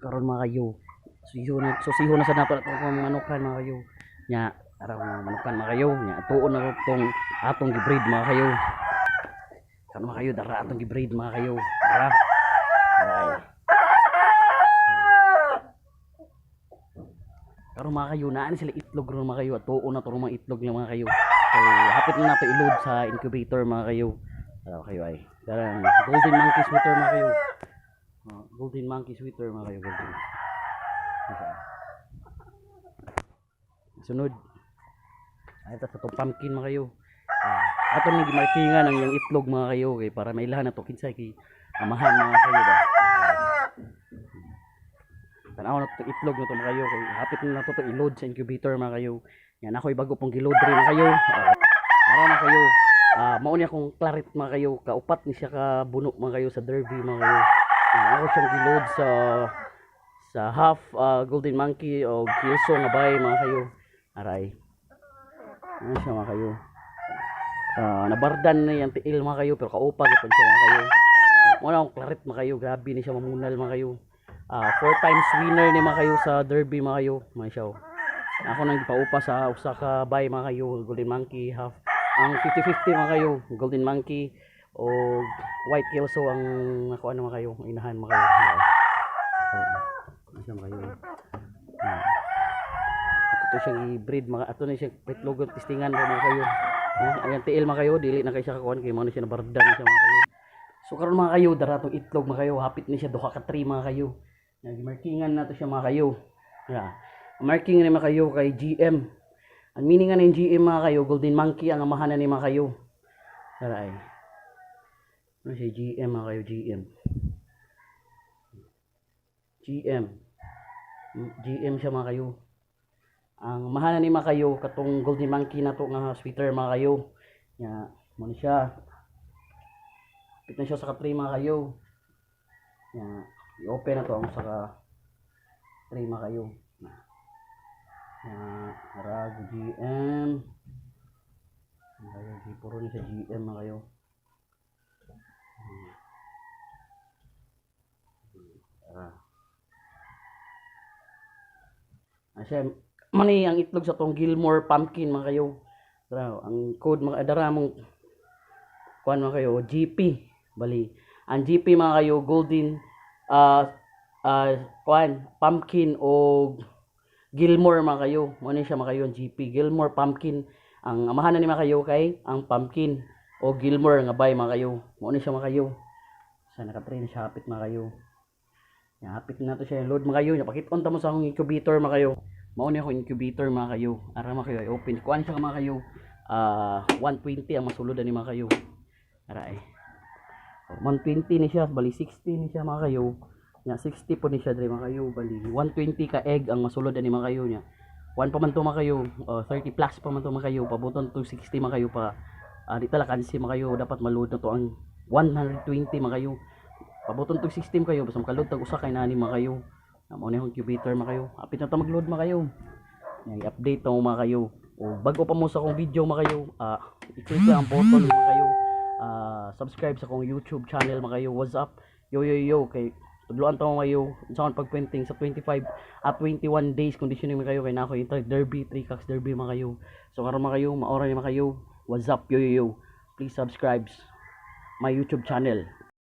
karon mga kayo. Susiho na sa nato atong manukan mga kayo. Nya araw mga manukan mga kayo. Nya tuon na tong atong gibreed mga kayo. Karon mga kayo dara atong gibreed mga kayo. Dara. Ay. Karon mga kayo naan sila itlog ron mga kayo. At tuon na tong mga itlog ng mga kayo. So hapit na nato i-load sa incubator mga kayo. Kayo ay. Dara golden monkey sweater mga kayo. Golden monkey sweater mga kayo. Golden. Sunod ay ito sa pumpkin mga kayo. Ato ni gimarkingan ang yung itlog mga kayo kay para mailahan na to kinsay kay amahan mga kayo ba. Tanaw na to itlog na to mga kayo kay hapit na to i-load sa incubator mga kayo. Yan ako'y bago pong gi-load rin mga kayo. Ara mga kayo. Mao ni akong claret mga kayo. Kaupat ni siya ka buno mga kayo sa derby mga kayo. Ako siyang gi-load sa half golden monkey o kilso nga bay mga kayo. Aray. Ano siya mga kayo. Nabardan na yung tiil mga kayo pero kaupag ito siya mga kayo. Muna akong claret mga kayo. Grabe ni siya mamunal mga kayo. 4 times winner ni mga kayo sa derby mga kayo. Mga siya. Ako nang ipaupa sa usa ka bay mga kayo. Golden monkey half. Ang 50-50 mga kayo. Golden monkey o white kilso ang ako ano mga kayo. Inahan mga kayo. Ano siya mga kayo. Ito siyang i-breed mga ato na siyang petlogon testingan mga kayo. Ayan tiil mga kayo dili na kay siya kakuan kay mao na siya nabardan na siya mga kayo. So karon mga kayo dara tong itlog mga kayo hapit ni siya duha ka 3 mga kayo. Nagmarkingan nato siya mga kayo. Marking ni mga kayo kay GM. Ang meaning nga ng GM mga kayo golden monkey ang amahan ni mga kayo. Dara ay. Ano siya GM mga kayo GM. GM siya mga kayo. Ang mahalan ni mga kayo katong golden monkey na to nga sweater mga kayo. Nya mo ni siya. Pit na siya sa ka-3 mga kayo. Nya i-open na to ang sa ka-3 mga kayo. Nya ara GM. Kayo puro ni sa GM mga kayo. Asya mani ang itlog sa tong Gilmore pumpkin mga kayo. Ang code mga dara mong kuan mga kayo GP bali. Ang GP mga kayo golden kuan pumpkin o Gilmore mga kayo. Mo ni siya mga kayo ang GP Gilmore pumpkin. Ang amahan ni mga kayo kay ang pumpkin o Gilmore nga bay mga kayo. Mo ni siya mga kayo. Sa naka-train siya hapit mga kayo. Hapit na to siya load mga kayo. Napakit-on ta mo sa akong incubator mga kayo. Mao ni ako incubator mga kayo. Ara mga kayo open. Kuan siya mga kayo. 120 ang masuludan ni mga kayo. Ara ay. 120 ni siya, bali 60 ni siya mga kayo. Nya 60 po ni siya diri mga kayo, bali 120 ka egg ang masuludan ni mga kayo nya. 1 pa man to mga kayo, 30 plus pa man to mga kayo, pabuton to 60 mga kayo pa. Di tala kansi mga kayo dapat maluod na to ang 120 mga kayo. Pabuton to 60 kayo, basta makalod tag usa kay nani mga kayo. Mao ni akong incubator mga kayo. Apit na ta mag-load mga kayo. I-update to mga kayo. O bago pa mo sa akong video mga kayo, i-click lang ang button mga kayo. Subscribe sa akong YouTube channel mga kayo. What's up? Yo kay tudloan ta mo kayo sa akong pagprinting sa 25 at 21 days conditioning mga kayo kay nako yung derby 3 cocks derby mga kayo. So karon mga kayo, maora ni mga kayo. What's up? Yo. Please subscribe my YouTube channel.